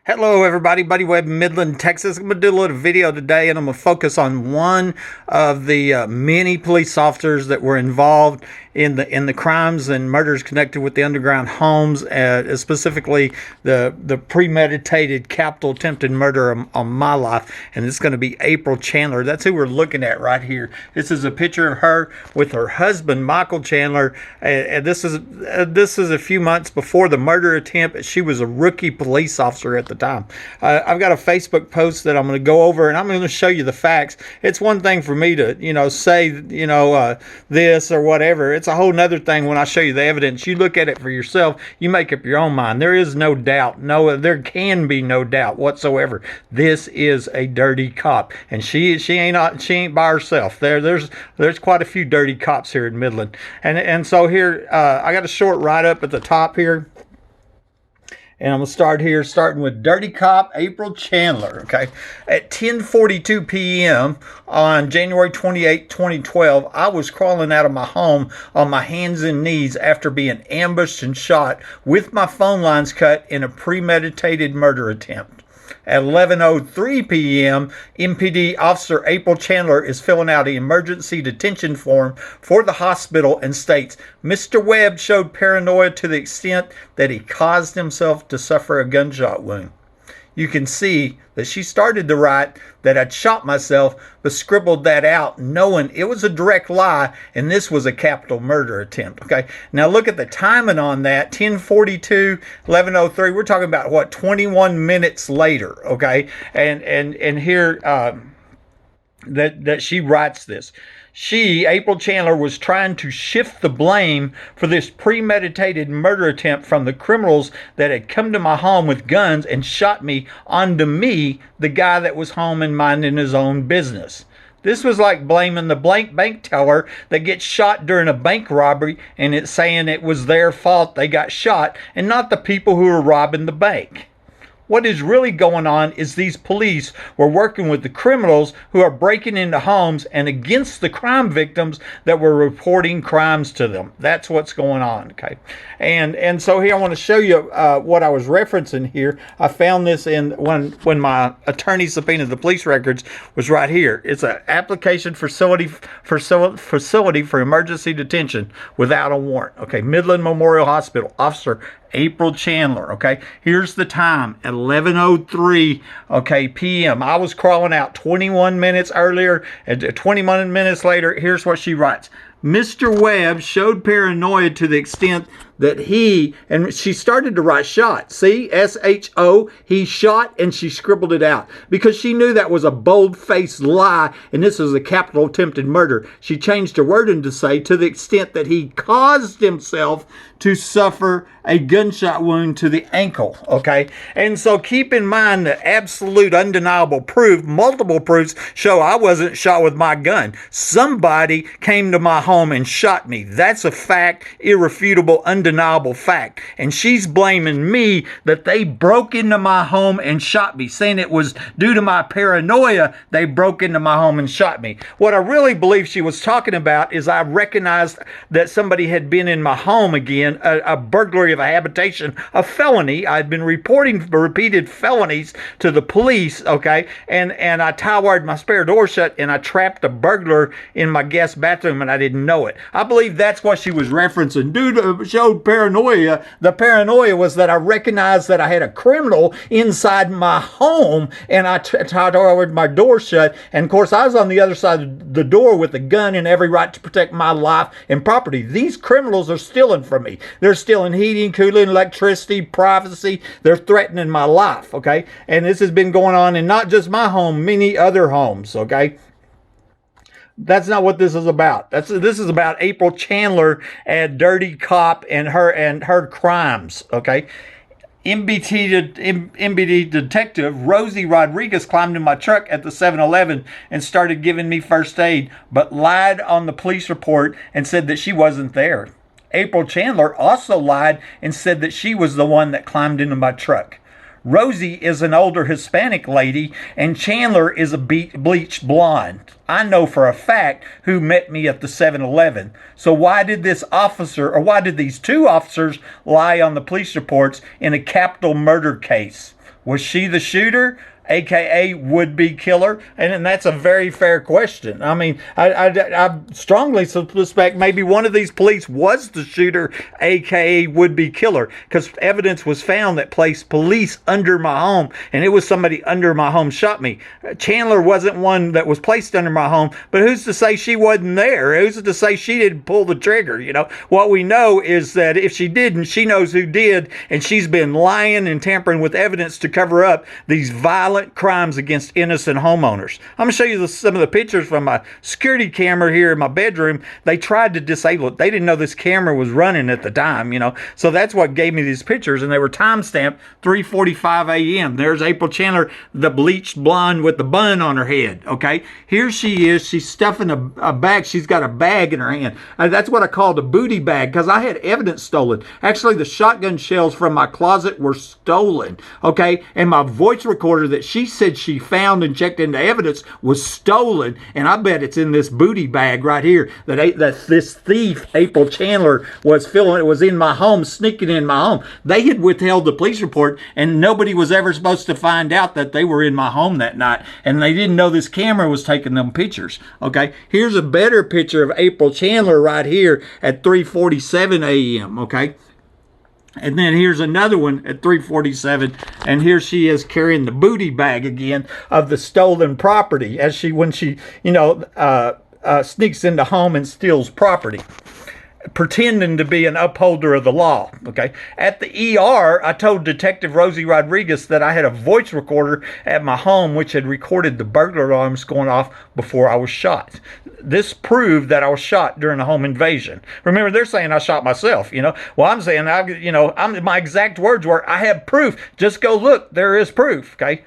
Hello everybody, Buddy Webb, Midland, Texas. I'm going to do a little video today and I'm going to focus on one of the many police officers that were involved in the crimes and murders connected with the underground homes, specifically the premeditated capital attempted murder on my life, and it's going to be April Chandler. That's who we're looking at right here. This is a picture of her with her husband, Michael Chandler, and this is a few months before the murder attempt. She was a rookie police officer at the time. I've got a Facebook post that I'm going to go over, and I'm going to show you the facts. It's one thing for me to, say, this or whatever. It's a whole nother thing when I show you the evidence. You look at it for yourself. You make up your own mind. There is no doubt. No, there can be no doubt whatsoever. This is a dirty cop, and she ain't by herself. There's quite a few dirty cops here in Midland, and so here I got a short write-up at the top here. And I'm going to start here, starting with Dirty Cop April Chandler, okay? At 10:42 p.m. on January 28, 2012, I was crawling out of my home on my hands and knees after being ambushed and shot with my phone lines cut in a premeditated murder attempt. At 11:03 p.m., MPD Officer April Chandler is filling out the Emergency Detention Form for the hospital and states, Mr. Webb showed paranoia to the extent that he caused himself to suffer a gunshot wound. You can see that she started to write that I'd shot myself, but scribbled that out knowing it was a direct lie and this was a capital murder attempt. Okay, now look at the timing on that. 10:42, 11:03. We're talking about what, 21 minutes later. Okay, and here that she writes this. She, April Chandler, was trying to shift the blame for this premeditated murder attempt from the criminals that had come to my home with guns and shot me onto me, the guy that was home and minding his own business. This was like blaming the bank teller that gets shot during a bank robbery and it's saying it was their fault they got shot and not the people who were robbing the bank. What is really going on is these police were working with the criminals who are breaking into homes and against the crime victims that were reporting crimes to them. That's what's going on, okay? And so here I want to show you what I was referencing here. I found this in when my attorney subpoenaed the police records was right here. It's an application facility for emergency detention without a warrant. Okay, Midland Memorial Hospital, Officer April Chandler. Okay, here's the time at 11:03 p.m. I was crawling out 21 minutes earlier, and 21 minutes later, here's what she writes. Mr. Webb showed paranoia to the extent that and she started to write shot. See, S-H-O, he shot, and she scribbled it out because she knew that was a bold-faced lie and this was a capital attempted murder. She changed her wording to say to the extent that he caused himself to suffer a gunshot wound to the ankle, okay? And so keep in mind the absolute undeniable proof, multiple proofs show I wasn't shot with my gun. Somebody came to my home and shot me. That's a fact, irrefutable, undeniable fact. And she's blaming me that they broke into my home and shot me, saying it was due to my paranoia they broke into my home and shot me. What I really believe she was talking about is I recognized that somebody had been in my home again, a burglary of a habitation, a felony. I'd been reporting repeated felonies to the police, okay? And I tie-wired my spare door shut and I trapped a burglar in my guest bathroom and I didn't know it. I believe that's what she was referencing. Dude showed paranoia. The paranoia was that I recognized that I had a criminal inside my home and I tie-wired my door shut. And of course, I was on the other side of the door with a gun and every right to protect my life and property. These criminals are stealing from me. They're stealing heating, cooling, electricity, privacy. They're threatening my life, okay? And this has been going on in not just my home, many other homes, okay? That's not what this is about. This is about April Chandler and Dirty Cop and her crimes, okay? MPD detective Rosie Rodriguez climbed in my truck at the 7-Eleven and started giving me first aid, but lied on the police report and said that she wasn't there. April Chandler also lied and said that she was the one that climbed into my truck. Rosie is an older Hispanic lady, and Chandler is a bleached blonde. I know for a fact who met me at the 7-Eleven. So why did these two officers lie on the police reports in a capital murder case? Was she the shooter, aka would-be killer? And that's a very fair question. I mean, I strongly suspect maybe one of these police was the shooter, aka would-be killer, because evidence was found that placed police under my home, and it was somebody under my home shot me. Chandler wasn't one that was placed under my home, but who's to say she wasn't there? Who's to say she didn't pull the trigger? You know, what we know is that if she didn't, she knows who did, and she's been lying and tampering with evidence to cover up these violent crimes against innocent homeowners. I'm going to show you some of the pictures from my security camera here in my bedroom. They tried to disable it. They didn't know this camera was running at the time, you know. So that's what gave me these pictures, and they were timestamped 3:45 a.m. There's April Chandler, the bleached blonde with the bun on her head, okay? Here she is. She's stuffing a bag. She's got a bag in her hand. That's what I called a booty bag, because I had evidence stolen. Actually, the shotgun shells from my closet were stolen, okay? And my voice recorder that she said she found and checked into evidence was stolen, and I bet it's in this booty bag right here that this thief, April Chandler, was filling. It was in my home, sneaking in my home. They had withheld the police report, and nobody was ever supposed to find out that they were in my home that night, and they didn't know this camera was taking them pictures, okay? Here's a better picture of April Chandler right here at 3:47 a.m., okay? And then here's another one at 3:47, and here she is carrying the booty bag again of the stolen property as when she sneaks into home and steals property, pretending to be an upholder of the law, okay? At the ER, I told Detective Rosie Rodriguez that I had a voice recorder at my home which had recorded the burglar alarms going off before I was shot. This proved that I was shot during a home invasion. Remember, they're saying I shot myself, you know? Well, I'm saying, my exact words were, I have proof. Just go look. There is proof, okay?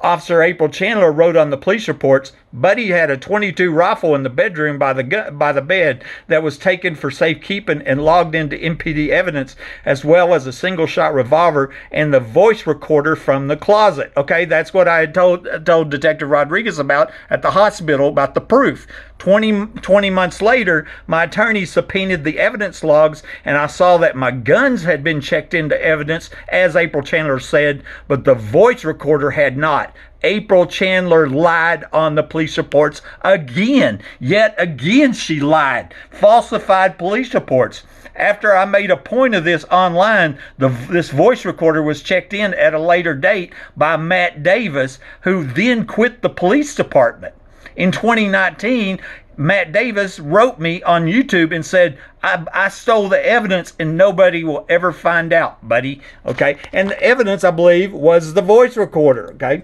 Officer April Chandler wrote on the police reports, Buddy had a .22 rifle in the bedroom by the bed that was taken for safekeeping and logged into MPD evidence, as well as a single-shot revolver and the voice recorder from the closet. Okay, that's what I had told Detective Rodriguez about at the hospital about the proof. 20 months later, my attorney subpoenaed the evidence logs, and I saw that my guns had been checked into evidence, as April Chandler said, but the voice recorder had not. April Chandler lied on the police reports again. Yet again, she lied. Falsified police reports. After I made a point of this online, this voice recorder was checked in at a later date by Matt Davis, who then quit the police department. In 2019, Matt Davis wrote me on YouTube and said, I stole the evidence and nobody will ever find out, buddy. Okay? And the evidence, I believe, was the voice recorder. Okay?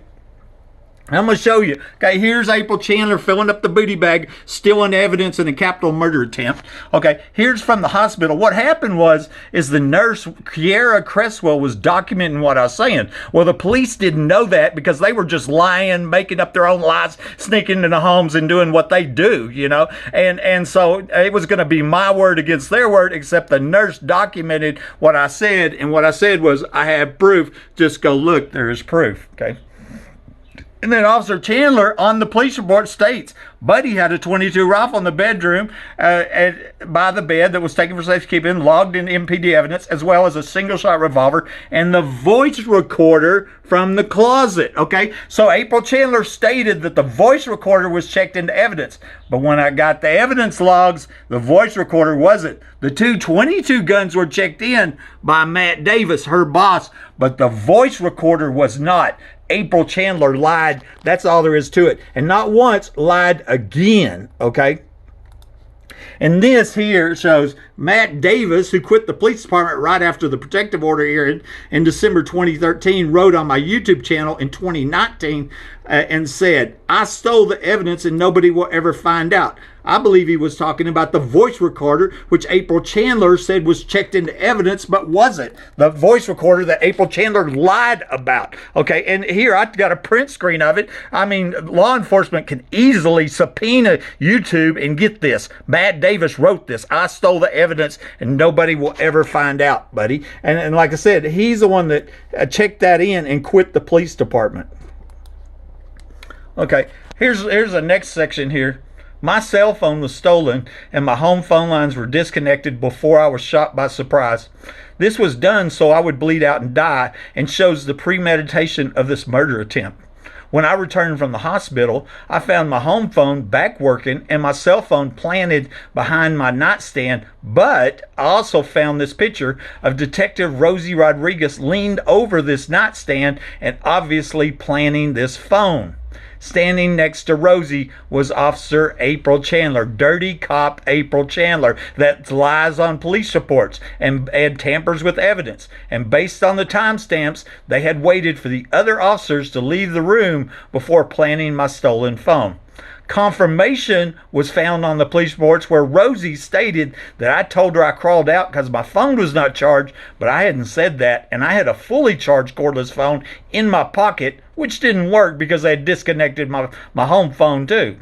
I'm going to show you. Okay, here's April Chandler filling up the booty bag, stealing evidence in a capital murder attempt. Okay, here's from the hospital. What happened is the nurse, Kiara Cresswell, was documenting what I was saying. Well, the police didn't know that because they were just lying, making up their own lies, sneaking into homes and doing what they do, you know. And so it was going to be my word against their word, except the nurse documented what I said. And what I said was, I have proof. Just go look. There is proof. Okay. And then Officer Chandler on the police report states, Buddy had a .22 rifle in the bedroom by the bed that was taken for safekeeping, logged in MPD evidence, as well as a single-shot revolver and the voice recorder from the closet. Okay, so April Chandler stated that the voice recorder was checked into evidence. But when I got the evidence logs, the voice recorder wasn't. The two .22 guns were checked in by Matt Davis, her boss, but the voice recorder was not. April Chandler lied. That's all there is to it. And not once, lied again. Okay? And this here shows Matt Davis, who quit the police department right after the protective order hearing in December 2013, wrote on my YouTube channel in 2019 and said, I stole the evidence and nobody will ever find out. I believe he was talking about the voice recorder, which April Chandler said was checked into evidence, but wasn't. The voice recorder that April Chandler lied about. Okay, and here I've got a print screen of it. I mean, law enforcement can easily subpoena YouTube and get this. Matt Davis wrote this. I stole the evidence and nobody will ever find out, buddy. And like I said, he's the one that checked that in and quit the police department. Okay, here's the next section here. My cell phone was stolen and my home phone lines were disconnected before I was shot by surprise. This was done so I would bleed out and die, and shows the premeditation of this murder attempt. When I returned from the hospital, I found my home phone back working and my cell phone planted behind my nightstand, but I also found this picture of Detective Rosie Rodriguez leaned over this nightstand and obviously planning this phone. Standing next to Rosie was Officer April Chandler, dirty cop April Chandler, that lies on police reports and tampers with evidence. And based on the timestamps, they had waited for the other officers to leave the room before planning my stolen phone. Confirmation was found on the police reports where Rosie stated that I told her I crawled out because my phone was not charged, but I hadn't said that, and I had a fully charged cordless phone in my pocket, which didn't work because they had disconnected my home phone too.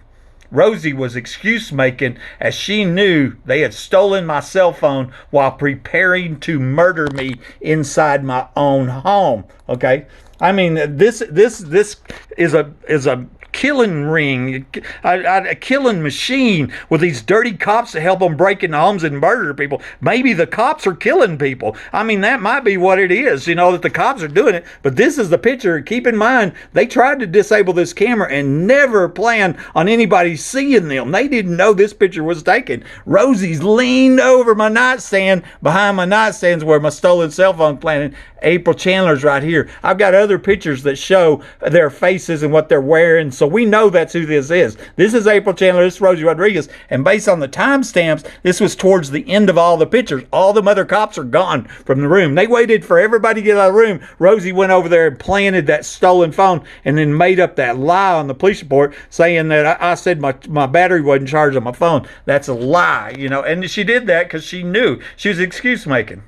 Rosie was excuse making as she knew they had stolen my cell phone while preparing to murder me inside my own home. Okay, I mean this is a killing ring, a killing machine with these dirty cops to help them break into homes and murder people. Maybe the cops are killing people. I mean, that might be what it is, that the cops are doing it. But this is the picture. Keep in mind, they tried to disable this camera and never planned on anybody seeing them. They didn't know this picture was taken. Rosie's leaned over my nightstand. Behind my nightstand's where my stolen cell phone planted. April Chandler's right here. I've got other pictures that show their faces and what they're wearing, so we know that's who this is. This is April Chandler, this is Rosie Rodriguez, and based on the timestamps, this was towards the end of all the pictures. All the other cops are gone from the room. They waited for everybody to get out of the room. Rosie went over there and planted that stolen phone and then made up that lie on the police report saying that I said my battery wasn't charged on my phone. That's a lie, and she did that because she knew. She was excuse making.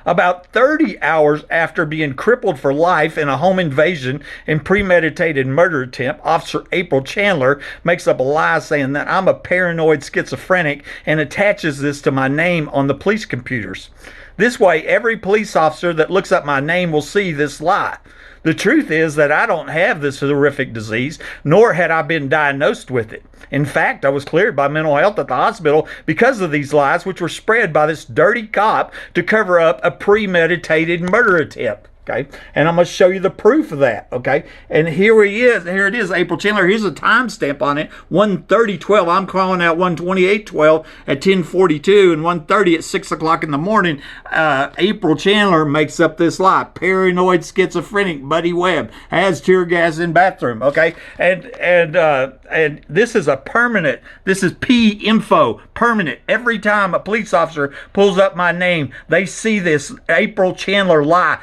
About 30 hours after being crippled for life in a home invasion and premeditated murder attempt, Officer April Chandler makes up a lie saying that I'm a paranoid schizophrenic and attaches this to my name on the police computers. This way, every police officer that looks up my name will see this lie. The truth is that I don't have this horrific disease, nor had I been diagnosed with it. In fact, I was cleared by mental health at the hospital because of these lies, which were spread by this dirty cop to cover up a premeditated murder attempt. Okay, and I'm going to show you the proof of that. Okay, and here he is. Here it is, April Chandler. Here's a timestamp on it: 1:30:12. I'm calling out 1:28:12 at 10:42 and 1:30 at 6 o'clock in the morning. April Chandler makes up this lie: paranoid schizophrenic Buddy Webb has tear gas in bathroom. Okay, and this is a permanent. This is P info permanent. Every time a police officer pulls up my name, they see this April Chandler lie.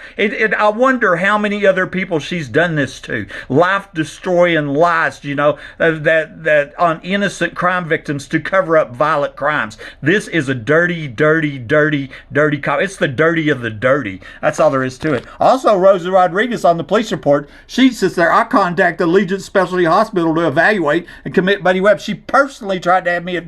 I wonder how many other people she's done this to. Life-destroying lies, that on innocent crime victims to cover up violent crimes. This is a dirty, dirty, dirty, dirty cop. It's the dirty of the dirty. That's all there is to it. Also, Rosie Rodriguez on the police report, she sits there, I contacted Allegiance Specialty Hospital to evaluate and commit Buddy Webb. She personally tried to have me,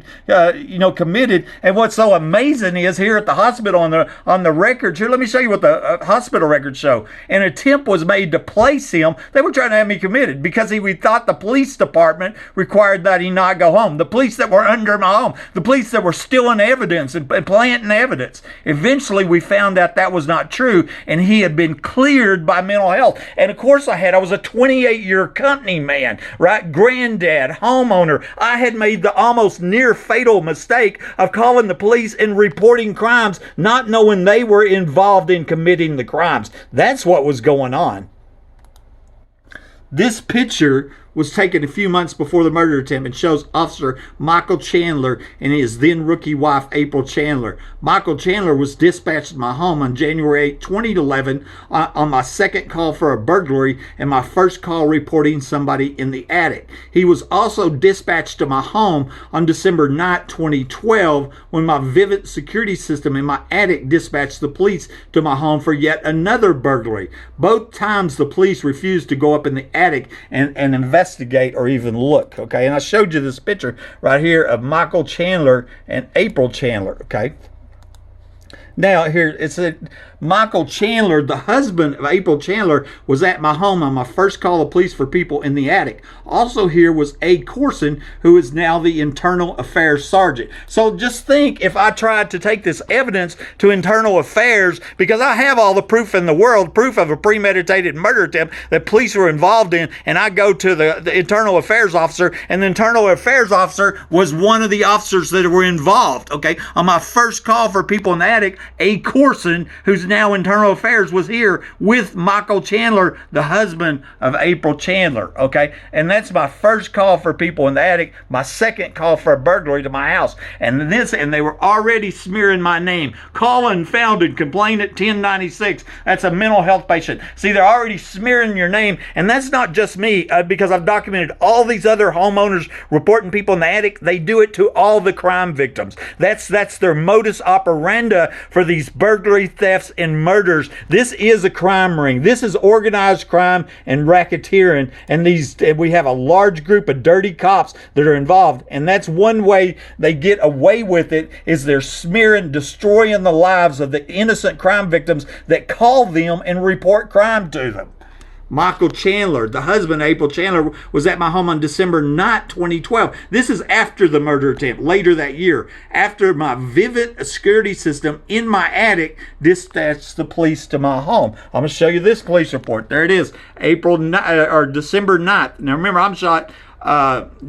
committed. And what's so amazing is here at the hospital on the records, here, let me show you what the hospital records show. An attempt was made to place him. They were trying to have me committed because we thought the police department required that he not go home. The police that were under my home, the police that were stealing evidence and planting evidence. Eventually, we found out that was not true, and he had been cleared by mental health. And of course, I was a 28-year company man, right? Granddad, homeowner. I had made the almost near fatal mistake of calling the police and reporting crimes, not knowing they were involved in committing the crimes. That's what was going on. This picture was taken a few months before the murder attempt and shows Officer Michael Chandler and his then rookie wife, April Chandler. Michael Chandler was dispatched to my home on January 8, 2011 on my second call for a burglary and my first call reporting somebody in the attic. He was also dispatched to my home on December 9, 2012 when my Vivid security system in my attic dispatched the police to my home for yet another burglary. Both times the police refused to go up in the attic and investigate or even look. Okay, and I showed you this picture right here of Michael Chandler and April Chandler. Okay, Now, here it said Michael Chandler, the husband of April Chandler, was at my home on my first call of police for people in the attic. Also here was A. Corson, who is now the Internal Affairs Sergeant. So just think if I tried to take this evidence to Internal Affairs, because I have all the proof in the world, proof of a premeditated murder attempt that police were involved in, and I go to the Internal Affairs officer, and the Internal Affairs officer was one of the officers that were involved, okay? On my first call for people in the attic, A. Corson, who's now Internal Affairs, was here with Michael Chandler, the husband of April Chandler, okay? And that's my first call for people in the attic, my second call for a burglary to my house. And they were already smearing my name. Call unfounded, complainant 1096. That's a mental health patient. See, they're already smearing your name, and that's not just me, because I've documented all these other homeowners reporting people in the attic. They do it to all the crime victims. That's their modus operandi for these burglary, thefts, and murders. This is a crime ring. This is organized crime and racketeering, and we have a large group of dirty cops that are involved, and that's one way they get away with it, is they're smearing, destroying the lives of the innocent crime victims that call them and report crime to them. Michael Chandler, the husband of April Chandler, was at my home on December 9th, 2012. This is after the murder attempt, later that year, after my vivid security system in my attic dispatched the police to my home. I'm going to show you this police report. There it is, December 9th. Now remember, I'm shot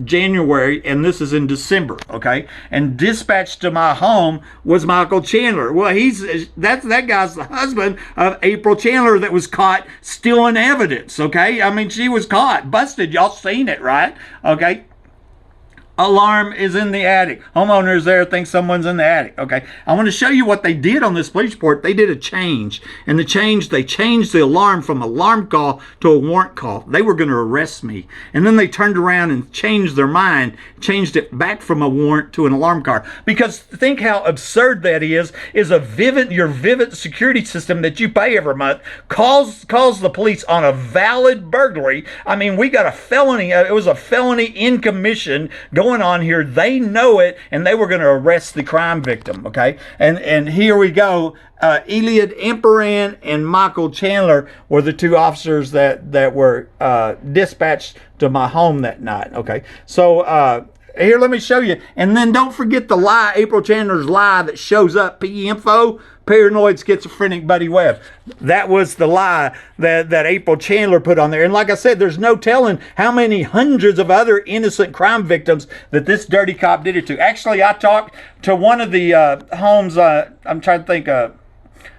January, and this is in December, okay? And dispatched to my home was Michael Chandler. Well, that guy's the husband of April Chandler that was caught stealing evidence, okay? I mean, she was caught, busted. Y'all seen it, right? Okay. Alarm is in the attic. Homeowners there think someone's in the attic. Okay, I want to show you what they did on this police report. They did a change, and they changed the alarm from alarm call to a warrant call. They were going to arrest me, and then they turned around and changed their mind, changed it back from a warrant to an alarm call. Because think how absurd that is your vivid security system that you pay every month calls the police on a valid burglary. I mean, we got a felony. It was a felony in commission going on here. They know it, and they were going to arrest the crime victim, okay? And here we go. Eliad Emperan and Michael Chandler were the two officers that were dispatched to my home that night, okay? So here, let me show you. And then don't forget the lie, April Chandler's lie that shows up, PE info, paranoid schizophrenic Buddy Webb. That was the lie that April Chandler put on there. And like I said, there's no telling how many hundreds of other innocent crime victims that this dirty cop did it to. Actually, I talked to one of the homes, I'm trying to think,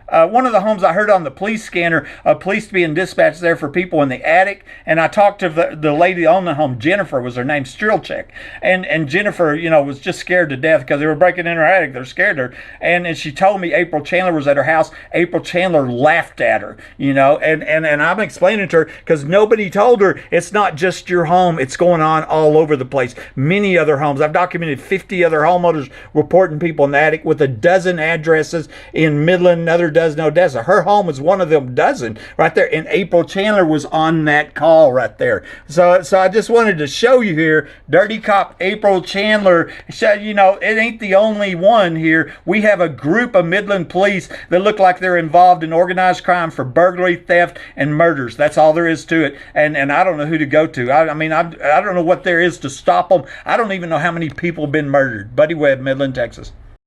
one of the homes I heard on the police scanner, police being dispatched there for people in the attic, and I talked to the lady on the home. Jennifer was her name, Strilchek, and Jennifer, was just scared to death because they were breaking in her attic. They're scared her, and she told me April Chandler was at her house. April Chandler laughed at her, and I'm explaining to her because nobody told her it's not just your home. It's going on all over the place. Many other homes. I've documented 50 other homeowners reporting people in the attic with a dozen addresses in Midland, another dozen Odessa. Her home was one of them dozen right there, and April Chandler was on that call right there. So I just wanted to show you here, dirty cop April Chandler. It ain't the only one here. We have a group of Midland police that look like they're involved in organized crime for burglary, theft, and murders. That's all there is to it. And I don't know who to go to. I don't know what there is to stop them. I don't even know how many people have been murdered. Buddy Webb, Midland, Texas.